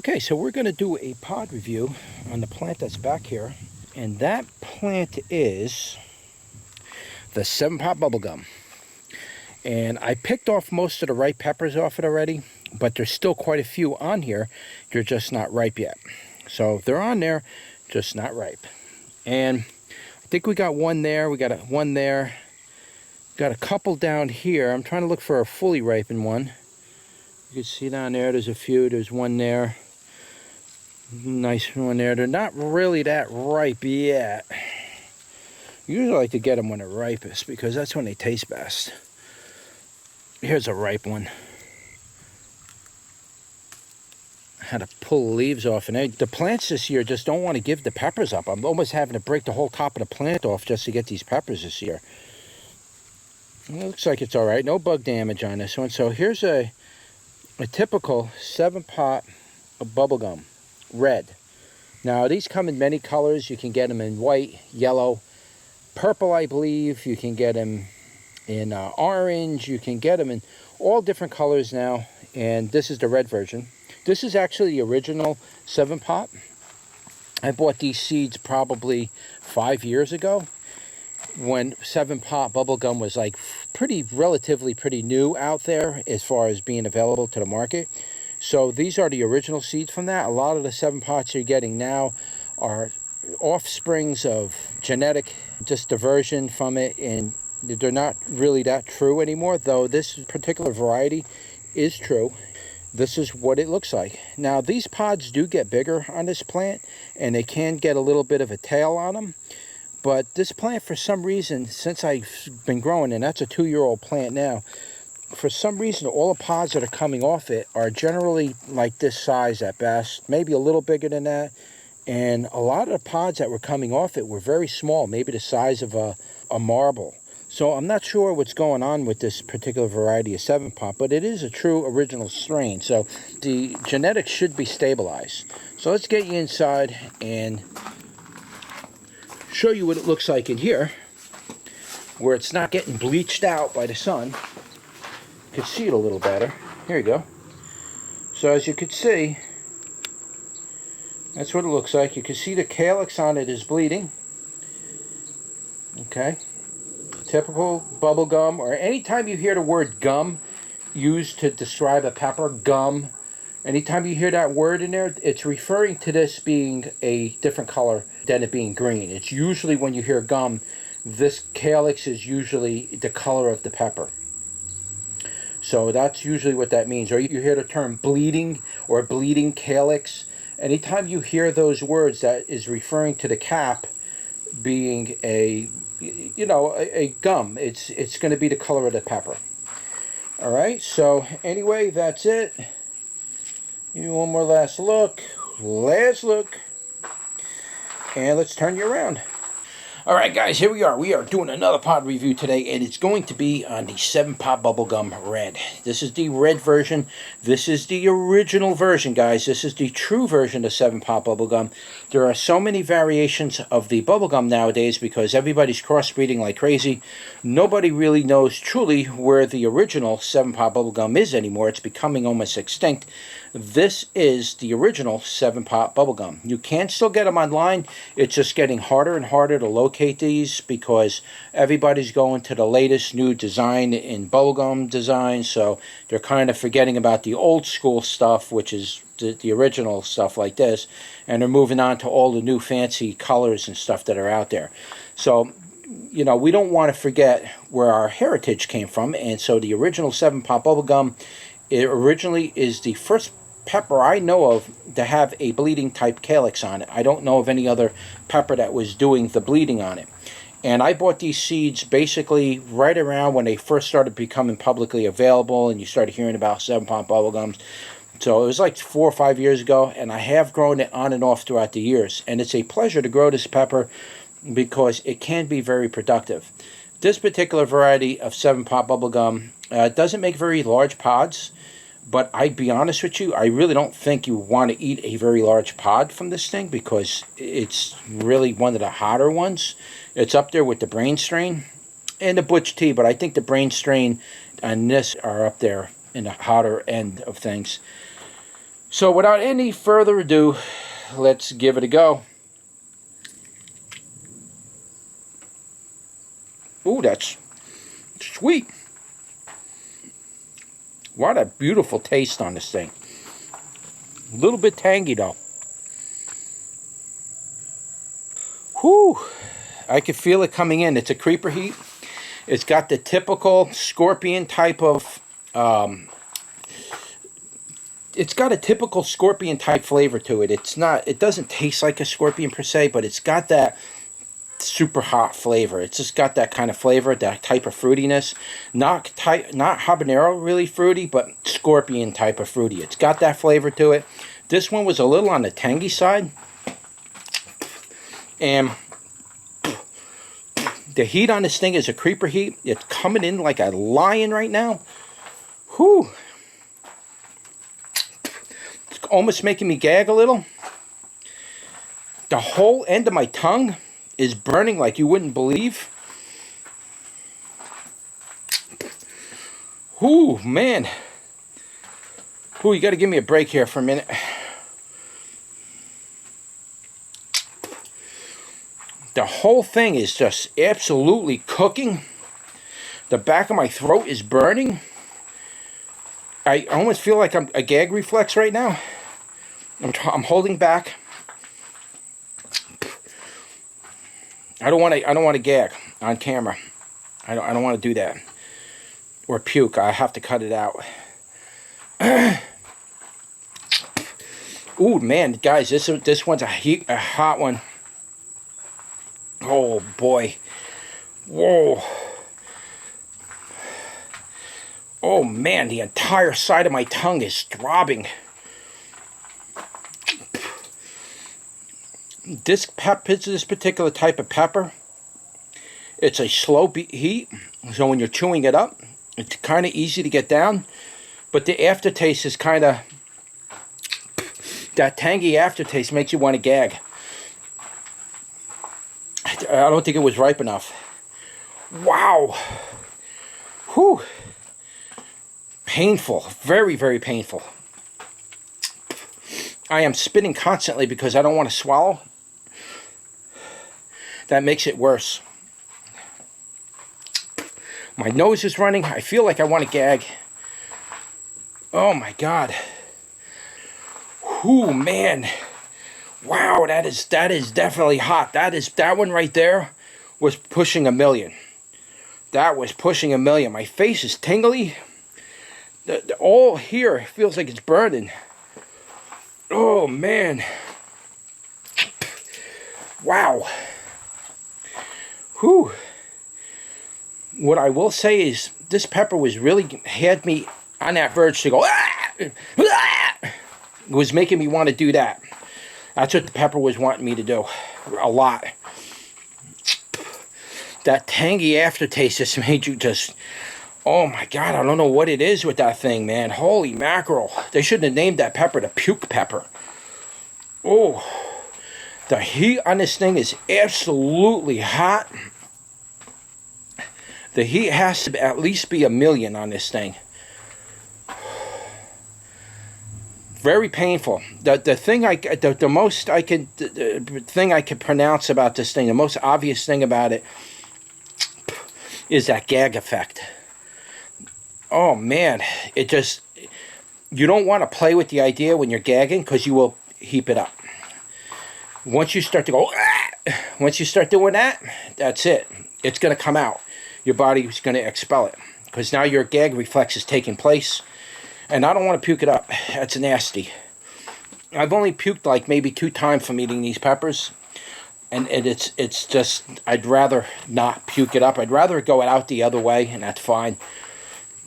Okay, so we're going to do a pod review on the plant that's back here. And that plant is the 7-pot bubblegum. And I picked off most of the ripe peppers off it already, but there's still quite a few on here. They're just not ripe yet. So they're on there, just not ripe. And I think we got one there, we got one there. Got a couple down here. I'm trying to look for a fully ripened one. You can see down there, there's a few. There's one there. Nice one there. They're not really that ripe yet. Usually I like to get them when they're ripest because that's when they taste best. Here's a ripe one. I had to pull the leaves off, and the plants this year just don't want to give the peppers up. I'm almost having to break the whole top of the plant off just to get these peppers this year. It looks like it's all right. No bug damage on this one. So here's a typical 7-pot of bubblegum, red. Now these come in many colors. You can get them in white, yellow, purple, I believe. You can get them in orange. You can get them in all different colors now. And this is the red version. This is actually the original 7-pot. I bought these seeds probably 5 years ago, when 7-pot bubblegum was like relatively pretty new out there as far as being available to the market. So these are the original seeds from that. A lot of the 7-pots you're getting now are offsprings of genetic just diversion from it, and they're not really that true anymore, though this particular variety is true. This is what it looks like. Now these pods do get bigger on this plant, and they can get a little bit of a tail on them. But this plant, for some reason, since I've been growing, and that's a 2-year-old plant now, for some reason, all the pods that are coming off it are generally like this size at best, maybe a little bigger than that. And a lot of the pods that were coming off it were very small, maybe the size of a marble. So I'm not sure what's going on with this particular variety of 7-pot, but it is a true original strain. So the genetics should be stabilized. So let's get you inside and show you what it looks like in here, where it's not getting bleached out by the sun. You can see it a little better. Here you go. So as you can see, that's what it looks like. You can see the calyx on it is bleeding. Okay. Typical bubblegum, or anytime you hear the word gum used to describe a pepper, gum, anytime you hear that word in there, it's referring to this being a different color than it being green. It's usually, when you hear gum, this calyx is usually the color of the pepper. So that's usually what that means. Or you hear the term bleeding or bleeding calyx. Anytime you hear those words, that is referring to the cap being a gum. It's going to be the color of the pepper. All right, so anyway, that's it. Give me one more last look. And let's turn you around. All right, guys, here we are. We are doing another pod review today, and it's going to be on the 7-pot bubblegum red. This is the red version. This is the original version, guys. This is the true version of 7-pot bubblegum. There are so many variations of the bubblegum nowadays because everybody's crossbreeding like crazy. Nobody really knows truly where the original 7-pot bubblegum is anymore. It's becoming almost extinct. This is the original 7-pot bubblegum. You can still get them online. It's just getting harder and harder to locate these because everybody's going to the latest new design in bubblegum design. So they're kind of forgetting about the old school stuff, which is the original stuff like this. And they're moving on to all the new fancy colors and stuff that are out there. So, we don't want to forget where our heritage came from. And so the original 7-pot bubblegum, it originally is the first pepper I know of to have a bleeding type calyx on it. I don't know of any other pepper that was doing the bleeding on it. And I bought these seeds basically right around when they first started becoming publicly available and you started hearing about 7-pot bubblegums. So it was like 4 or 5 years ago, and I have grown it on and off throughout the years. And it's a pleasure to grow this pepper because it can be very productive. This particular variety of 7-pot bubblegum doesn't make very large pods. But I'd be honest with you, I really don't think you want to eat a very large pod from this thing because it's really one of the hotter ones. It's up there with the brain strain and the butch tea, but I think the brain strain and this are up there in the hotter end of things. So without any further ado, let's give it a go. Ooh, that's sweet. What a beautiful taste on this thing. A little bit tangy though. Whew. I can feel it coming in. It's a creeper heat. It's got the typical scorpion type of it's got a typical scorpion type flavor to it. It doesn't taste like a scorpion per se, but it's got that super hot flavor. It's just got that kind of flavor, that type of fruitiness. Not habanero really fruity, but scorpion type of fruity. It's got that flavor to it. This one was a little on the tangy side. And the heat on this thing is a creeper heat. It's coming in like a lion right now. Whew. It's almost making me gag a little. The whole end of my tongue is burning like you wouldn't believe. Ooh, man. Ooh, you got to give me a break here for a minute. The whole thing is just absolutely cooking. The back of my throat is burning. I almost feel like I'm a gag reflex right now. I'm holding back. I don't want to gag on camera. I don't want to do that, or puke. I have to cut it out. Ooh, man, guys, this one's a hot one. Oh boy! Whoa! Oh man, the entire side of my tongue is throbbing. This particular type of pepper, it's a slow heat, so when you're chewing it up, it's kind of easy to get down, but the aftertaste is kind of, that tangy aftertaste makes you want to gag. I don't think it was ripe enough. Wow. Whew. Painful. Very, very painful. I am spitting constantly because I don't want to swallow. That makes it worse. My nose is running. I feel like I want to gag. Oh my God. Whew, man. Wow, that is definitely hot. That one right there was pushing 1,000,000. That was pushing 1,000,000. My face is tingly. All here feels like it's burning. Oh man. Wow. Whew. What I will say is this pepper had me on that verge to go, ah! Ah! It was making me want to do that. That's what the pepper was wanting me to do. A lot. That tangy aftertaste just made you just, oh my God, I don't know what it is with that thing, man. Holy mackerel. They shouldn't have named that pepper the puke pepper. Oh, the heat on this thing is absolutely hot. The heat has to at least be 1,000,000 on this thing. Very painful. The thing I can pronounce about this thing, the most obvious thing about it, is that gag effect. Oh man, you don't want to play with the idea when you're gagging because you will heap it up. Once you start to go, ah! Once you start doing that, that's it. It's going to come out. Your body's going to expel it because now your gag reflex is taking place. And I don't want to puke it up. That's nasty. I've only puked like maybe 2 times from eating these peppers. And it's just, I'd rather not puke it up. I'd rather go out the other way, and that's fine.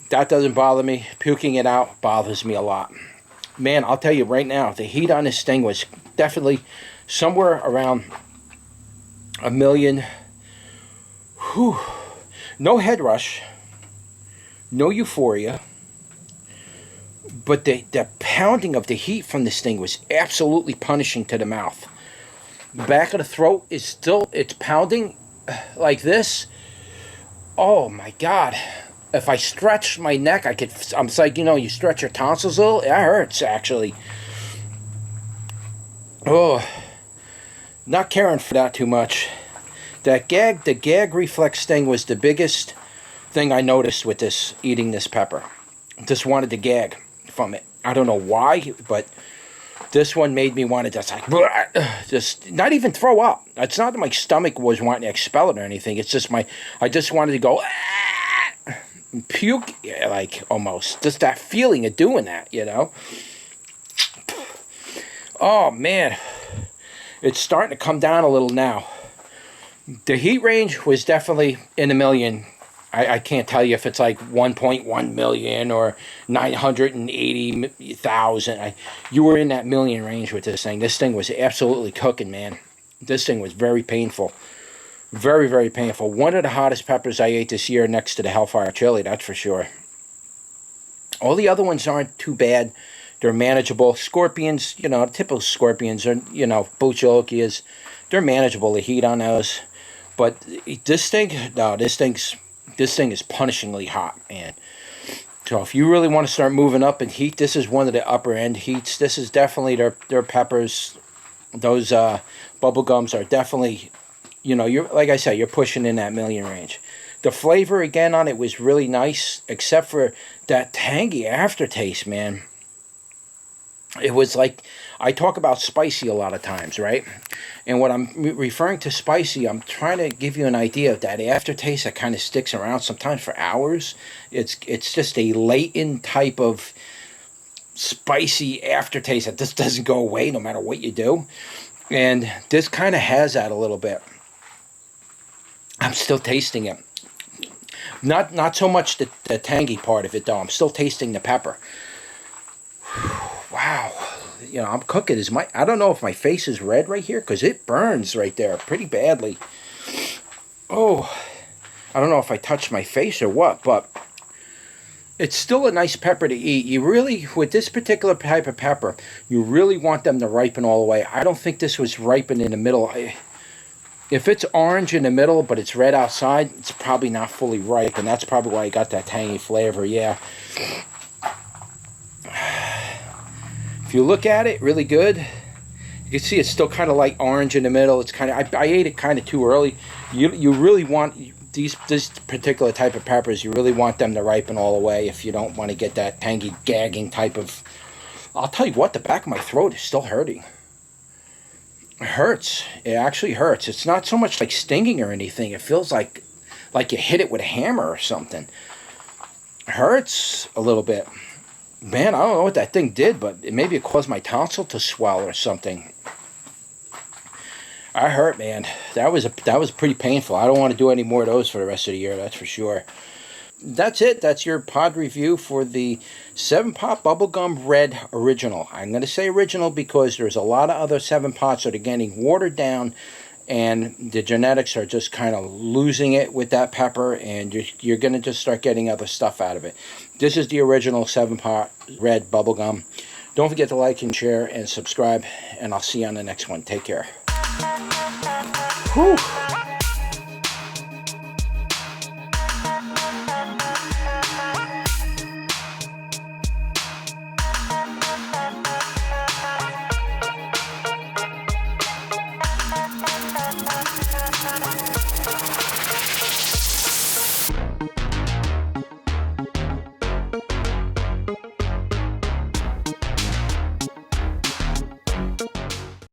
That doesn't bother me. Puking it out bothers me a lot. Man, I'll tell you right now, the heat on this thing was definitely somewhere around 1,000,000. Whew. No head rush. No euphoria. But the pounding of the heat from this thing was absolutely punishing to the mouth. The back of the throat is still, it's pounding like this. Oh my God. If I stretch my neck, I'm like, you stretch your tonsils a little, it hurts actually. Oh, not caring for that too much. The gag reflex thing was the biggest thing I noticed with this, eating this pepper. Just wanted to gag from it. I don't know why, but this one made me want to just like, just not even throw up. It's not that my stomach was wanting to expel it or anything. It's just I just wanted to go, puke, like almost. Just that feeling of doing that, you know? Oh, man. It's starting to come down a little now. The heat range was definitely in a million. I can't tell you if it's like 1.1 million or 980,000. You were in that million range with this thing. This thing was absolutely cooking, man. This thing was very painful. Very, very painful. One of the hottest peppers I ate this year next to the Hellfire Chili, that's for sure. All the other ones aren't too bad. They're manageable. Scorpions, you know, typical scorpions are, you know, Bucholkias. They're manageable, the heat on those. But this thing, no, this thing is punishingly hot, man. So if you really want to start moving up in heat, this is one of the upper end heats. This is definitely their peppers. Those bubblegums are definitely, you know, you're like I said, you're pushing in that million range. The flavor again on it was really nice, except for that tangy aftertaste, man. It was like, I talk about spicy a lot of times, right? And when I'm referring to spicy, I'm trying to give you an idea of that aftertaste that kind of sticks around sometimes for hours. It's just a latent type of spicy aftertaste that just doesn't go away no matter what you do. And this kind of has that a little bit. I'm still tasting it. Not so much the tangy part of it, though. I'm still tasting the pepper. Wow, you know, I'm cooking. I don't know if my face is red right here, because it burns right there pretty badly. Oh, I don't know if I touched my face or what, but it's still a nice pepper to eat. You really, with this particular type of pepper, you really want them to ripen all the way. I don't think this was ripened in the middle. If it's orange in the middle, but it's red outside, it's probably not fully ripe, and that's probably why you got that tangy flavor, yeah. If you look at it really good, you can see it's still kind of like orange in the middle. It's kind of, I ate it kind of too early. You really want this particular type of peppers, you really want them to ripen all the way if you don't want to get that tangy, gagging type of... I'll tell you what, the back of my throat is still hurting. It hurts. It actually hurts. It's not so much like stinging or anything. It feels like you hit it with a hammer or something. It hurts a little bit. Man, I don't know what that thing did, but maybe it caused my tonsil to swell or something. I hurt, man. That was pretty painful. I don't want to do any more of those for the rest of the year, that's for sure. That's it. That's your pod review for the 7-Pot Bubblegum Red Original. I'm going to say original because there's a lot of other 7-Pots that are getting watered down, and the genetics are just kind of losing it with that pepper, and you're going to just start getting other stuff out of it. This is the original 7-Pot Red Bubblegum. Don't forget to like and share and subscribe, and I'll see you on the next one. Take care. Whew.